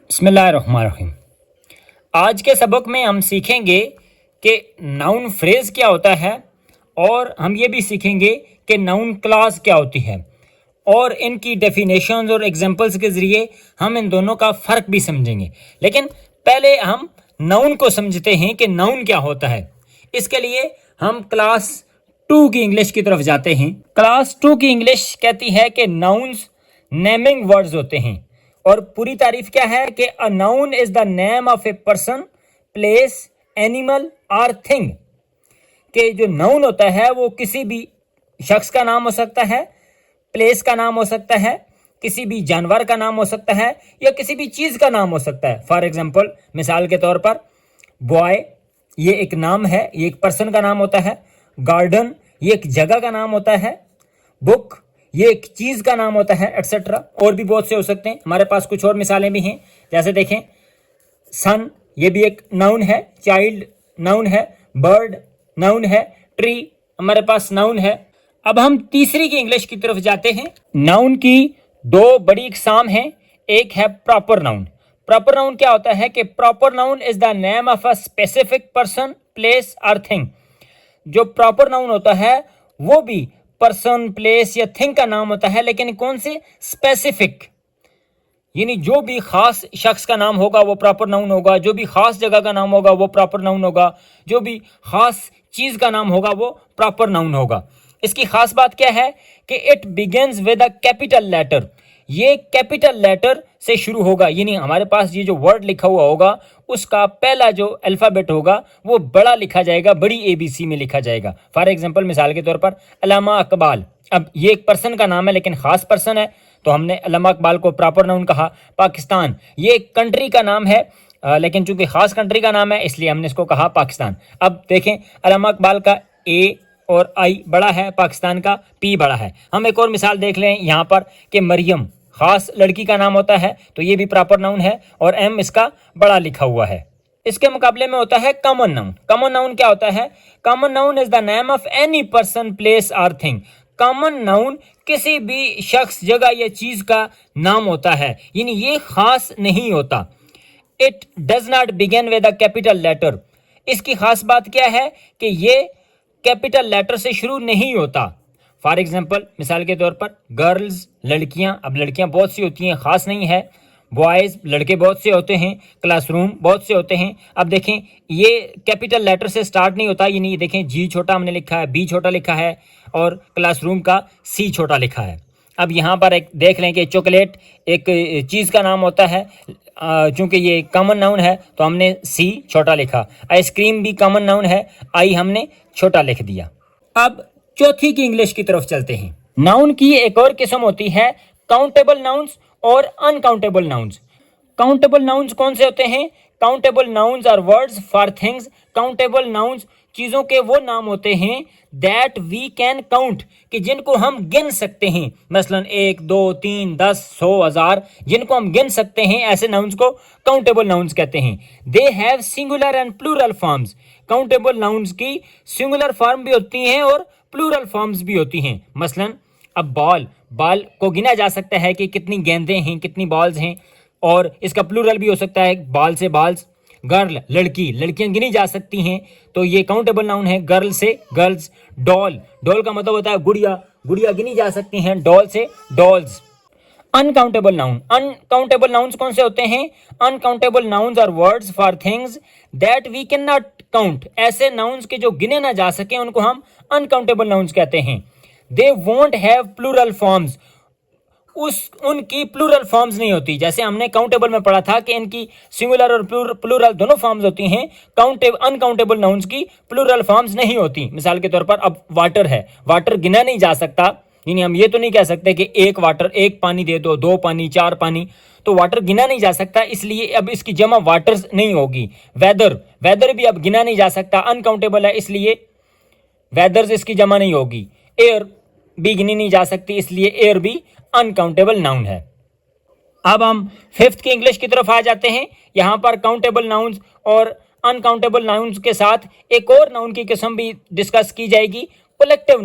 बिस्मिल्लाहिर्रहमानिर्रहीम। आज के सबक में हम सीखेंगे कि नाउन फ्रेज क्या होता है और हम ये भी सीखेंगे कि नाउन क्लास क्या होती है और इनकी डेफिनेशंस और एग्जांपल्स के ज़रिए हम इन दोनों का फ़र्क भी समझेंगे। लेकिन पहले हम नाउन को समझते हैं कि नाउन क्या होता है। इसके लिए हम क्लास 2 की इंग्लिश की तरफ जाते हैं। क्लास 2 की इंग्लिश कहती है कि नाउन्स नेमिंग वर्ड्स होते हैं और पूरी तारीफ क्या है कि a noun is the name of a person, place, animal और थिंग। कि जो नाउन होता है वो किसी भी शख्स का नाम हो सकता है, प्लेस का नाम हो सकता है, किसी भी जानवर का नाम हो सकता है या किसी भी चीज़ का नाम हो सकता है। फॉर एग्जाम्पल, मिसाल के तौर पर बॉय ये एक नाम है, ये एक पर्सन का नाम होता है। गार्डन ये एक जगह का नाम होता है। बुक ये एक चीज़ का नाम होता है, एटसेट्रा। और भी बहुत से हो सकते हैं। हमारे पास कुछ और मिसालें भी हैं, जैसे देखें सन ये भी एक नाउन है, चाइल्ड नाउन है, बर्ड नाउन है, ट्री हमारे पास नाउन है। अब हम तीसरी की इंग्लिश की तरफ जाते हैं। नाउन की दो बड़ी इकसाम हैं। एक है प्रॉपर नाउन। प्रॉपर नाउन क्या होता है कि proper noun is the name of a specific person, place और थिंग। जो प्रॉपर नाउन होता है वो भी पर्सन, प्लेस या थिंग का नाम होता है, लेकिन कौन से? स्पेसिफिक, यानी जो भी खास शख्स का नाम होगा वो प्रॉपर नाउन होगा, जो भी खास जगह का नाम होगा वो प्रॉपर नाउन होगा, जो भी खास चीज का नाम होगा वो प्रॉपर नाउन होगा। इसकी खास बात क्या है कि it begins with a capital letter. ये कैपिटल लेटर से शुरू होगा, यानी हमारे पास ये जो वर्ड लिखा हुआ होगा उसका पहला जो अल्फ़ाबेट होगा वो बड़ा लिखा जाएगा, बड़ी ABC में लिखा जाएगा। फॉर एग्जांपल, मिसाल के तौर पर अल्लामा इकबाल। अब ये एक पर्सन का नाम है लेकिन खास पर्सन है, तो हमने अल्लामा इकबाल को प्रॉपर नाउन कहा। पाकिस्तान ये एक कंट्री का नाम है, लेकिन चूंकि खास कंट्री का नाम है इसलिए हमने इसको कहा पाकिस्तान। अब देखें, अल्लामा इकबाल का A और I बड़ा है, पाकिस्तान का P बड़ा है। हम एक और मिसाल देख लें यहाँ पर कि मरियम खास लड़की का नाम होता है, तो ये भी प्रॉपर नाउन है और M इसका बड़ा लिखा हुआ है। इसके मुकाबले में होता है कॉमन नाउन। कॉमन नाउन क्या होता है? Common noun is the name of any person, place और थिंग। कॉमन नाउन किसी भी शख्स, जगह या चीज का नाम होता है, यानी ये खास नहीं होता। It does not begin with a capital letter. इसकी खास बात क्या है कि ये कैपिटल लेटर से शुरू नहीं होता। फॉर एग्जाम्पल, मिसाल के तौर पर गर्ल्स लड़कियां। अब लड़कियां बहुत सी होती हैं, खास नहीं है। बॉयज़ लड़के बहुत से होते हैं, क्लासरूम बहुत से होते हैं। अब देखें, ये कैपिटल लेटर से स्टार्ट नहीं होता, यानी देखें G छोटा हमने लिखा है, B छोटा लिखा है और क्लासरूम का C छोटा लिखा है। अब यहाँ पर एक देख लें कि चॉकलेट एक चीज़ का नाम होता है, चूँकि ये कॉमन नाउन है तो हमने C छोटा लिखा। आइसक्रीम भी कॉमन नाउन है, I हमने छोटा लिख दिया। अब चौथी की इंग्लिश की तरफ चलते हैं। नाउन की एक और किस्म होती है काउंटेबल नाउन्स और अनकाउंटेबल नाउन्स। काउंटेबल नाउन्स कौन से होते हैं? Countable nouns are words for things. Countable nouns चीज़ों के वो नाम होते हैं दैट वी कैन काउंट, कि जिनको हम गिन सकते हैं। मसलन 1, 2, 3, 10, 100, 1000, जिनको हम गिन सकते हैं, ऐसे नाउन्स को काउंटेबल नाउन्स कहते हैं। They have singular and plural forms. Countable nouns की सिंगुलर फॉर्म भी होती हैं और प्लूरल फॉर्म्स भी होती हैं। मसलन अब बॉल को गिना जा सकता है कि कितनी गेंदें हैं, कितनी बॉल्स हैं, और इसका प्लूरल भी हो सकता है बॉल से बॉल्स। गर्ल लड़कियां गिनी जा सकती हैं, तो ये काउंटेबल नाउन है, गर्ल से गर्ल्स। डॉल का मतलब होता है गुड़िया गिनी जा सकती हैं, डॉल से डॉल्स। अनकाउंटेबल अनकाउंटेबल नाउन्स कौन से होते हैं? Uncountable nouns are words for things that we can not count. ऐसे नाउन्स के जो गिने ना जा सके उनको हम अनकाउंटेबल नाउन्स कहते हैं। They won't have plural forms. उनकी प्लूरल फॉर्म्स नहीं होती। जैसे हमने काउंटेबल में पढ़ा था कि इनकी सिंगुलर और प्लूरल दोनों फॉर्म्स होती हैं। अनकाउंटेबल नाउन्स की प्लूरल फॉर्म्स नहीं होती। मिसाल के तौर पर अब वाटर है, वाटर गिना नहीं जा सकता, यानी हम ये तो नहीं कह सकते कि एक वाटर, एक पानी दे दो, 2 पानी, 4 पानी, तो वाटर गिना नहीं जा सकता, इसलिए अब इसकी जमा वाटर्स नहीं होगी। वेदर भी अब गिना नहीं जा सकता, अनकाउंटेबल है, इसलिए वेदर्स इसकी जमा नहीं होगी। एयर भी गिनी नहीं जा सकती, इसलिए एयर भी अनकाउंटेबल नाउन है। अब हम फिफ्थ की इंग्लिश की तरफ आ जाते हैं। यहाँ पर काउंटेबल नाउन्स और अनकाउंटेबल नाउन्स के साथ एक और नाउन की किस्म भी डिस्कस की जाएगी, कलेक्टिव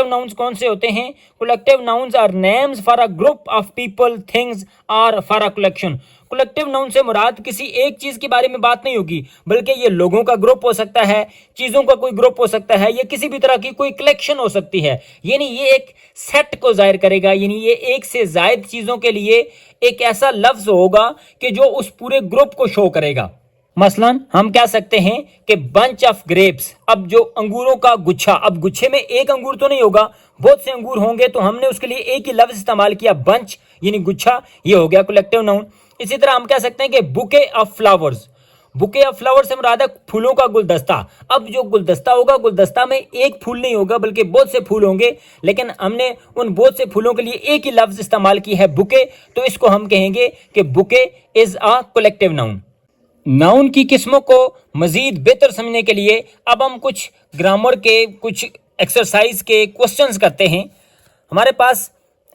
नाउन्स कौन से होते हैं? Collective nouns are names for a group of people, things और for a collection. Collective noun से मुराद किसी एक चीज के बारे में बात नहीं होगी, बल्कि ये लोगों का ग्रुप हो सकता है, चीजों का कोई ग्रुप हो सकता है, या किसी भी तरह की कोई कलेक्शन हो सकती है। यानी ये एक सेट को जाहिर करेगा, यानी ये एक से ज्यादा चीजों के लिए एक ऐसा लफ्ज होगा कि जो उस पूरे ग्रुप को शो करेगा। मसलन हम कह सकते हैं कि बंच ऑफ ग्रेप्स, अब जो अंगूरों का गुच्छा, अब गुच्छे में एक अंगूर तो नहीं होगा, बहुत से अंगूर होंगे, तो हमने उसके लिए एक ही लफ्ज इस्तेमाल किया, बंच यानी गुच्छा, ये हो गया कलेक्टिव नाउन। इसी तरह हम कह सकते हैं कि bouquet of flowers, bouquet of flower से मुराद है फूलों का गुलदस्ता। अब जो गुलदस्ता होगा, गुलदस्ता में एक फूल नहीं होगा बल्कि बहुत से फूल होंगे, लेकिन हमने उन बहुत से फूलों के लिए एक ही लफ्ज इस्तेमाल की है बुके, तो इसको हम कहेंगे कि bouquet is a collective noun. Noun की किस्मों को मजीद बेहतर समझने के लिए अब हम कुछ ग्रामर के कुछ एक्सरसाइज के क्वेश्चंस करते हैं। हमारे पास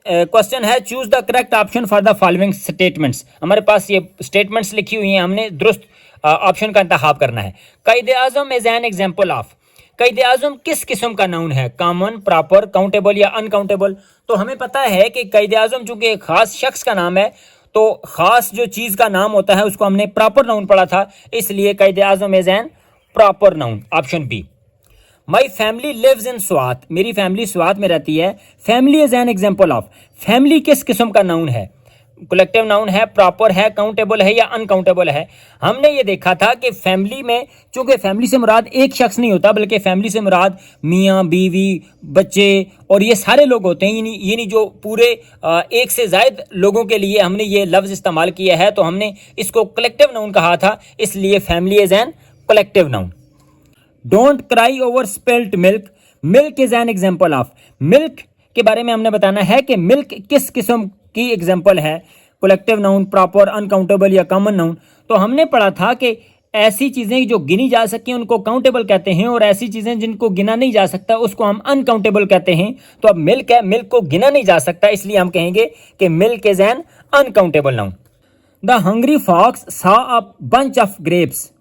क्वेश्चन है, choose the correct option for the following statements. हमारे पास ये स्टेटमेंट्स लिखी हुई हैं, हमने दुरुस्त ऑप्शन का इंतखाब करना है। कायद Azam is an example of, कायद आजम किस किस्म का नाउन है? कॉमन, प्रॉपर, काउंटेबल या अनकाउंटेबल? तो हमें पता है कि कायद आजम चूंकि एक खास शख्स का नाम है, तो खास जो चीज का नाम होता है उसको हमने प्रॉपर नाउन पढ़ा था, इसलिए Quaid Azam is an proper noun, option B. My family lives in Swat, मेरी फैमिली स्वात में रहती है। Family is an example of, family किस किस्म का नाउन है? कलेक्टिव नाउन है, प्रॉपर है, काउंटेबल है या अनकाउंटेबल है? हमने ये देखा था कि फैमिली में चूंकि फैमिली से मुराद एक शख्स नहीं होता, बल्कि फैमिली से मुराद मियाँ बीवी बच्चे और ये सारे लोग होते हैं, यानी जो पूरे एक से ज्यादा लोगों के लिए हमने ये लफ्ज इस्तेमाल किया है, तो हमने इसको कलेक्टिव नाउन कहा था, इसलिए family is an collective noun. Don't cry over spilt milk, milk is an example of, milk के बारे में हमने बताना है कि मिल्क किस किस्म की एग्जाम्पल है, कलेक्टिव नाउन, प्रॉपर, अनकाउंटेबल या कॉमन नाउन? तो हमने पढ़ा था कि ऐसी चीजें जो गिनी जा सकें उनको काउंटेबल कहते हैं, और ऐसी चीजें जिनको गिना नहीं जा सकता उसको हम अनकाउंटेबल कहते हैं। तो अब मिल्क है, मिल्क को गिना नहीं जा सकता, इसलिए हम कहेंगे कि milk is an uncountable noun. The hungry fox saw a bunch of grapes,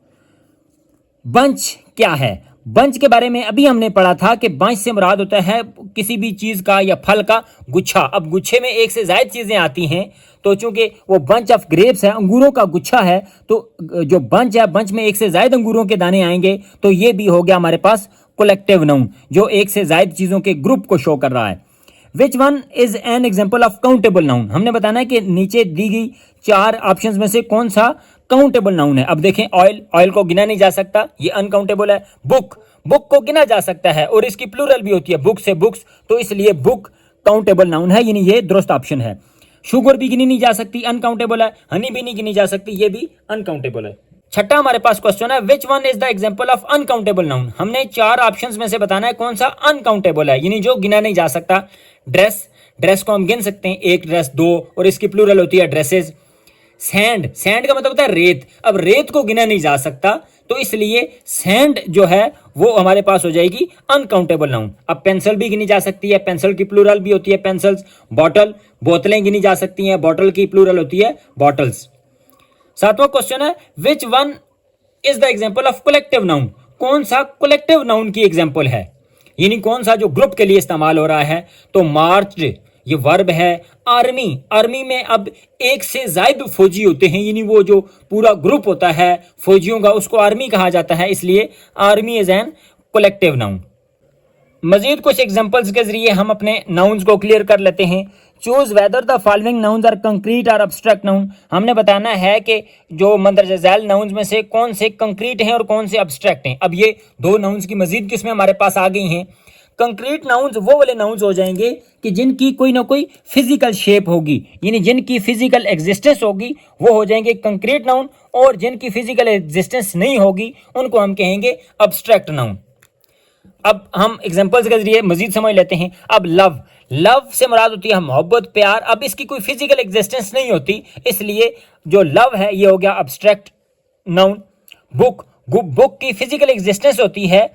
bunch क्या है? बंच के बारे में अभी हमने पढ़ा था कि बंच से मुराद होता है किसी भी चीज का या फल का गुच्छा। अब गुच्छे में एक से ज्यादा चीजें आती हैं, तो चूंकि वो बंच ऑफ ग्रेप्स है, अंगूरों का गुच्छा है, तो जो बंच है, बंच में एक से ज्यादा अंगूरों के दाने आएंगे, तो ये भी हो गया हमारे पास कलेक्टिव नाउन, जो एक से ज्यादा चीजों के ग्रुप को शो कर रहा है। Which one is an example of countable noun? हमने बताना है कि नीचे दी गई चार ऑप्शंस में से कौन सा काउंटेबल नाउन है। अब देखें, ऑयल, ऑयल को गिना नहीं जा सकता, ये अनकाउंटेबल है। बुक, बुक को गिना जा सकता है और इसकी प्लूरल भी होती है, बुक से बुक्स, तो इसलिए बुक काउंटेबल नाउन है, यानी ये दुरुस्त ऑप्शन है। शुगर भी गिनी नहीं जा सकती, अनकाउंटेबल है। हनी भी नहीं गिनी जा सकती, ये भी अनकाउंटेबल है। छठा हमारे पास क्वेश्चन है, which one is the example of uncountable noun? हमने चार ऑप्शंस में से बताना है कौन सा अनकाउंटेबल है, यानी जो गिना नहीं जा सकता। ड्रेस, ड्रेस को हम गिन सकते हैं, एक ड्रेस, दो, और इसकी प्लूरल होती है ड्रेसेस। सैंड, सैंड का मतलब होता है रेत, अब रेत को गिना नहीं जा सकता, तो इसलिए सैंड जो है वो हमारे पास हो जाएगी अनकाउंटेबल नाउन। अब पेंसिल भी गिनी जा सकती है, पेंसिल की प्लूरल भी होती है पेंसिल्स। बॉटल, बोतलें गिनी जा सकती हैं, बॉटल की प्लूरल होती है बॉटल्स। सातवां क्वेश्चन है, which one is the example of collective noun? कौन सा कलेक्टिव नाउन की एग्जाम्पल है, यानी कौन सा जो ग्रुप के लिए इस्तेमाल हो रहा है? तो मार्च्ड ये वर्ब है। आर्मी, आर्मी में अब एक से ज्यादा फौजी होते हैं, यानी वो जो पूरा ग्रुप होता है फौजियों का, उसको आर्मी कहा जाता है, इसलिए army is an collective noun. मजीद कुछ एग्जांपल्स के जरिए हम अपने नाउन्स को क्लियर कर लेते हैं। Choose whether the following nouns are concrete और अब्स्ट्रैक्ट नाउन। हमने बताना है कि जो मंदरजा झैल नाउन्स में से कौन से कंक्रीट हैं और कौन से अब्स्ट्रैक्ट हैं। अब ये दो नाउन्स की मजीद किस्में हमारे पास आ गई हैं। कंक्रीट नाउन्स वो वाले नाउन्स हो जाएंगे कि जिनकी कोई ना कोई फिजिकल शेप होगी, यानी जिनकी फिजिकल एग्जिस्टेंस होगी, वो हो जाएंगे कंक्रीट नाउन, और जिनकी फिजिकल एग्जिस्टेंस नहीं होगी उनको हम कहेंगे अब्स्ट्रैक्ट नाउन। अब हम एग्जांपल्स के जरिए मजीद समझ लेते हैं। अब लव, लव से मुराद होती है मोहब्बत, प्यार। अब इसकी कोई फिजिकल एग्जिस्टेंस नहीं होती, इसलिए जो लव है ये हो गया अब्स्ट्रैक्ट नाउन। बुक, बुक की फिजिकल एग्जिस्टेंस होती है,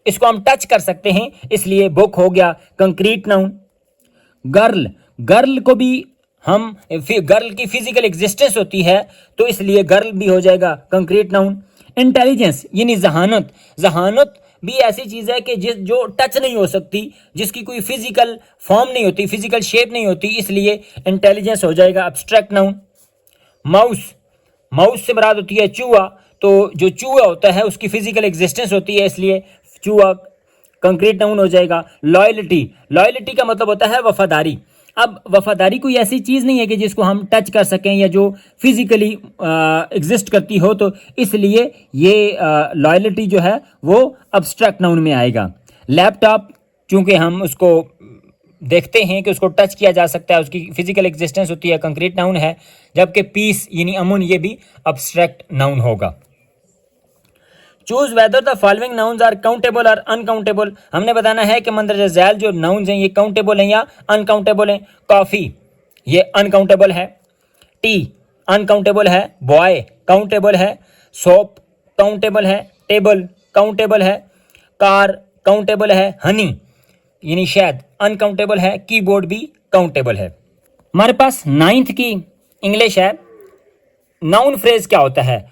इसको हम टच कर सकते हैं, इसलिए बुक हो गया कंक्रीट नाउन। गर्ल, गर्ल को भी हम, गर्ल की फिजिकल एग्जिस्टेंस होती है, तो इसलिए गर्ल भी हो जाएगा कंक्रीट नाउन। इंटेलिजेंस यानी जहानत, जहानत भी ऐसी चीज है कि जो टच नहीं हो सकती, जिसकी कोई फिजिकल फॉर्म नहीं होती, फिजिकल शेप नहीं होती, इसलिए इंटेलिजेंस हो जाएगा एब्स्ट्रैक्ट नाउन। माउस, माउस से मुराद होती है चूहा, तो जो चूहा होता है उसकी फिजिकल एग्जिस्टेंस होती है, इसलिए चूहा कंक्रीट नाउन हो जाएगा। लॉयल्टी, लॉयल्टी का मतलब होता है वफादारी। अब वफादारी कोई ऐसी चीज़ नहीं है कि जिसको हम टच कर सकें या जो फिजिकली एग्जिस्ट करती हो, तो इसलिए ये लॉयल्टी जो है वो अब्स्ट्रैक्ट नाउन में आएगा। लैपटॉप, चूंकि हम उसको देखते हैं कि उसको टच किया जा सकता है, उसकी फिजिकल एग्जिस्टेंस होती है, कंक्रीट नाउन है। जबकि पीस यानी अमन, ये भी अब्स्ट्रैक्ट नाउन होगा। Choose whether the following nouns are countable और अनकाउंटेबल। हमने बताना है कि मंदरजा झैल जो नाउन्स हैं ये काउंटेबल हैं या अनकाउंटेबल हैं। कॉफ़ी ये अनकाउंटेबल है, टी अनकाउंटेबल है, बॉय काउंटेबल है, सोप काउंटेबल है, टेबल काउंटेबल है, कार काउंटेबल है, हनी यानी शहद अनकाउंटेबल है, कीबोर्ड भी काउंटेबल है। हमारे पास 9th की इंग्लिश है। नाउन फ्रेज क्या होता है?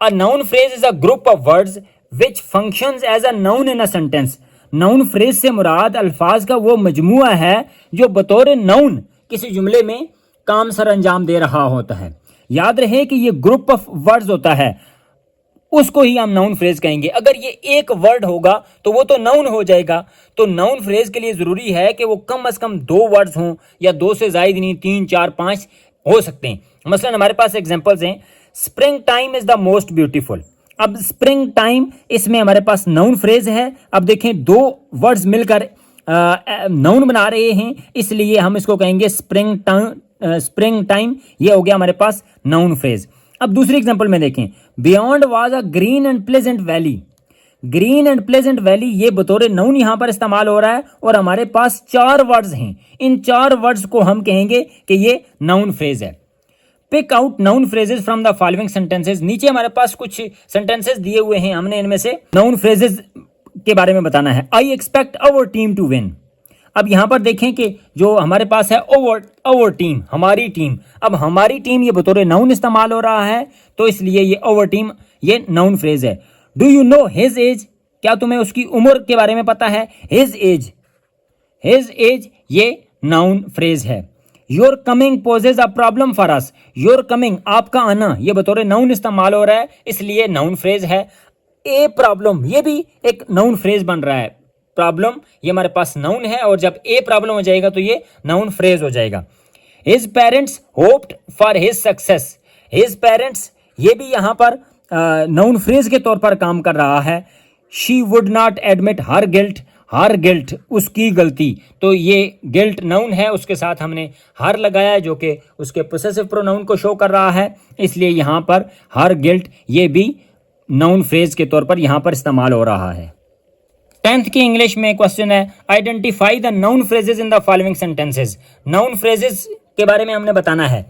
A noun phrase is a group of words which functions as a noun in a sentence. Noun phrase से मुराद अल्फाज का वो मजमुआ है जो बतौर नाउन किसी जुमले में काम सर अंजाम दे रहा होता है। याद रहे कि ये ग्रुप ऑफ वर्ड्स होता है, उसको ही हम नाउन फ्रेज कहेंगे। अगर ये एक वर्ड होगा तो वो तो नाउन हो जाएगा। तो नाउन फ्रेज के लिए ज़रूरी है कि वो कम से कम 2 वर्ड्स हों या 2 से ज़ायद नहीं, 3, 4, 5 हो सकते हैं। मसलन हमारे पास एग्जांपल्स हैं, spring time is the most beautiful. अब स्प्रिंग टाइम, इसमें हमारे पास नाउन फ्रेज है। अब देखें 2 वर्ड्स मिलकर नाउन बना रहे हैं, इसलिए हम इसको कहेंगे स्प्रिंग टाइम। स्प्रिंग टाइम ये हो गया हमारे पास नाउन फ्रेज। अब दूसरी एग्जांपल में देखें, beyond was a green and pleasant valley. Green and pleasant valley ये बतौर नाउन यहां पर इस्तेमाल हो रहा है और हमारे पास 4 वर्ड्स हैं। इन 4 वर्ड्स को हम कहेंगे कि ये नाउन फ्रेज है। Pick out noun phrases from the following sentences. नीचे हमारे पास कुछ सेंटेंसेस दिए हुए हैं, हमने इनमें से नाउन फ्रेजेस के बारे में बताना है। I expect our team to win. अब यहां पर देखें कि जो हमारे पास है ओवर टीम, हमारी टीम। अब हमारी टीम ये बतौर नाउन इस्तेमाल हो रहा है, तो इसलिए ये ओवर टीम ये नाउन फ्रेज है। Do you know his age? क्या तुम्हें उसकी उम्र के बारे में पता है? हिज एज ये नाउन फ्रेज है। Your coming possess a problem for us. Your coming आपका आना ये बतौर नाउन इस्तेमाल हो रहा है, इसलिए नाउन फ्रेज है। ए प्रॉब्लम ये भी एक नाउन फ्रेज बन रहा है। प्रॉब्लम ये हमारे पास नाउन है और जब ए प्रॉब्लम हो जाएगा तो ये नाउन फ्रेज हो जाएगा। His parents hoped for his success. His parents ये भी यहाँ पर नाउन फ्रेज के तौर पर काम कर रहा है। She would not admit her guilt. Her guilt उसकी गलती, तो ये गिल्ट नाउन है, उसके साथ हमने हर लगाया है जो कि उसके पोसेसिव प्रोनाउन को शो कर रहा है, इसलिए यहाँ पर हर गिल्ट ये भी नाउन फ्रेज के तौर पर यहाँ पर इस्तेमाल हो रहा है। 10th की इंग्लिश में क्वेश्चन है, identify the noun phrases in the following sentences. Noun phrases के बारे में हमने बताना है।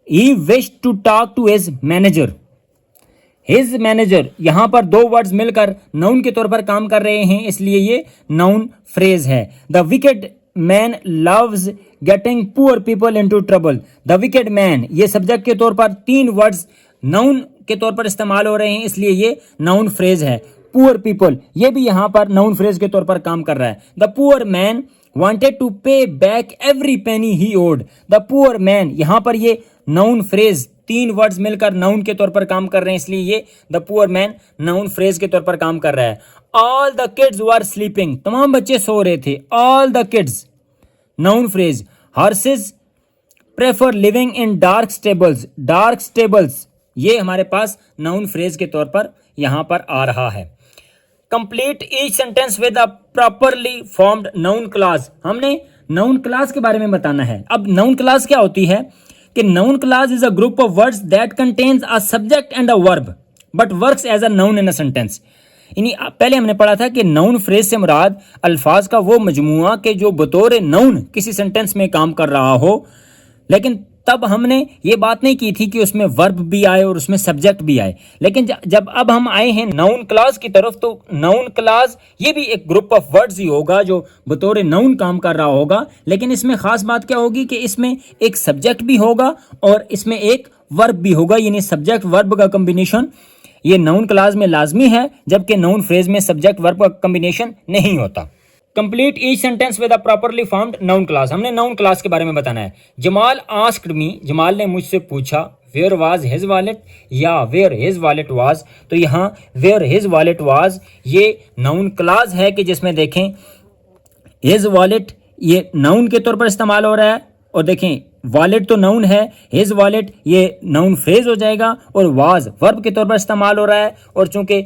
He wish to talk to his manager. His manager यहाँ पर 2 वर्ड्स मिलकर नाउन के तौर पर काम कर रहे हैं, इसलिए ये नाउन फ्रेज है। The wicked man loves getting poor people into trouble. The wicked man ये सब्जेक्ट के तौर पर 3 वर्ड्स नाउन के तौर पर इस्तेमाल हो रहे हैं, इसलिए ये नाउन फ्रेज है। पुअर पीपल ये भी यहाँ पर नाउन फ्रेज के तौर पर काम कर रहा है। The poor man wanted to pay back every penny he owed. The poor man यहाँ पर ये नाउन फ्रेज 3 वर्ड्स मिलकर नाउन के तौर पर काम कर रहे हैं, इसलिए ये the poor man noun phrase के तौर पर काम कर रहा है। All the kids were sleeping. तमाम बच्चे सो रहे थे। All the kids noun phrase. Horses prefer living in dark stables. Dark stables ये हमारे पास नाउन फ्रेज के तौर पर यहाँ पर आ रहा है। Complete each sentence with a properly formed noun class. हमने नाउन क्लास के बारे में बताना है। अब नाउन क्लास क्या होती है कि noun clause is a group of words that contains a subject and a verb but works as a noun in a sentence. यानी पहले हमने पढ़ा था कि नाउन फ्रेज से मुराद अल्फाज का वो मजमुआ के जो बतौर नाउन किसी सेंटेंस में काम कर रहा हो, लेकिन तब हमने ये बात नहीं की थी कि उसमें वर्ब भी आए और उसमें सब्जेक्ट भी आए। लेकिन जब अब हम आए हैं नाउन क्लास की तरफ, तो नाउन क्लास ये भी एक ग्रुप ऑफ वर्ड्स ही होगा जो बतौर नाउन काम कर रहा होगा, लेकिन इसमें खास बात क्या होगी कि इसमें एक सब्जेक्ट भी होगा और इसमें एक वर्ब भी होगा, यानी सब्जेक्ट वर्ब का कॉम्बिनेशन ये नाउन क्लास में लाजमी है, जबकि नाउन फ्रेज में सब्जेक्ट वर्ब का कॉम्बिनेशन नहीं होता। Complete each sentence with a properly formed noun class. हमने नाउन क्लास के बारे में बताना है। जमाल आस्क्ड मी, जमाल ने मुझसे पूछा, वेयर वाज हिज वॉलेट या वेयर हिज वॉलेट वाज। तो यहाँ वेयर हिज वॉलेट वाज ये नाउन क्लास है कि जिसमें देखें हिज वॉलेट ये नाउन के तौर पर इस्तेमाल हो रहा है, और देखें वॉलेट तो नाउन है, हिज वॉलेट ये नाउन फ्रेज हो जाएगा, और वाज वर्ब के तौर पर इस्तेमाल हो रहा है। और चूंकि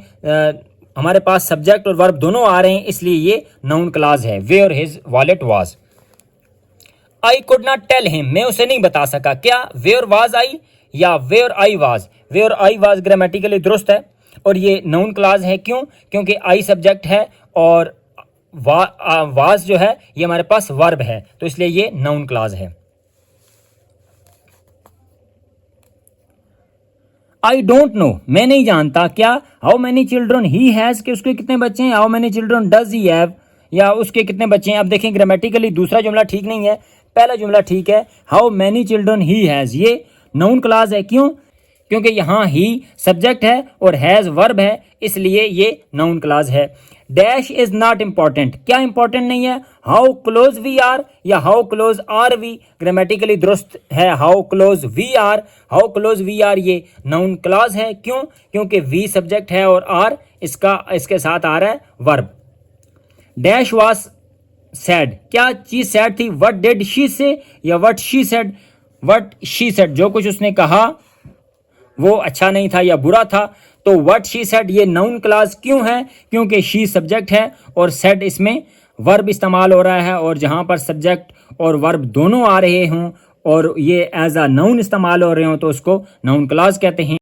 हमारे पास सब्जेक्ट और वर्ब दोनों आ रहे हैं, इसलिए ये नाउन क्लास है, where his wallet was. I could not tell him, मैं उसे नहीं बता सका। क्या वेयर वाज आई या where I was. Where I was grammatically दुरुस्त है और ये नाउन क्लास है। क्यों? क्योंकि आई सब्जेक्ट है और वाज जो है ये हमारे पास वर्ब है, तो इसलिए ये नाउन क्लास है। आई डोंट नो, मैं नहीं जानता। क्या? How many children he has, कि उसके कितने बच्चे हैं। How many children does he have, या उसके कितने बच्चे हैं। अब देखें ग्रामेटिकली दूसरा जुमला ठीक नहीं है, पहला जुमला ठीक है। How many children he has ये नाउन क्लास है। क्यों? क्योंकि यहाँ ही सब्जेक्ट है और हैज़ वर्ब है, इसलिए ये नाउन क्लास है। डैश इज नॉट इंपॉर्टेंट, क्या इंपॉर्टेंट नहीं है। हाउ क्लोज वी आर या how close are we, grammatically दुरुस्त है how close we are. How close we are ये नाउन क्लास है। क्यों? क्योंकि वी सब्जेक्ट है और आर इसके साथ आ रहा है वर्ब। डैश वाज सैड, क्या चीज सैड थी। व्हाट डिड शी से या what she said. What she said, जो कुछ उसने कहा वो अच्छा नहीं था या बुरा था। तो व्हाट शी सेड ये नाउन क्लास क्यों है? क्योंकि शी सब्जेक्ट है और सेड इसमें वर्ब इस्तेमाल हो रहा है, और जहां पर सब्जेक्ट और वर्ब दोनों आ रहे हों और ये एज अ नाउन इस्तेमाल हो रहे हों तो उसको नाउन क्लास कहते हैं।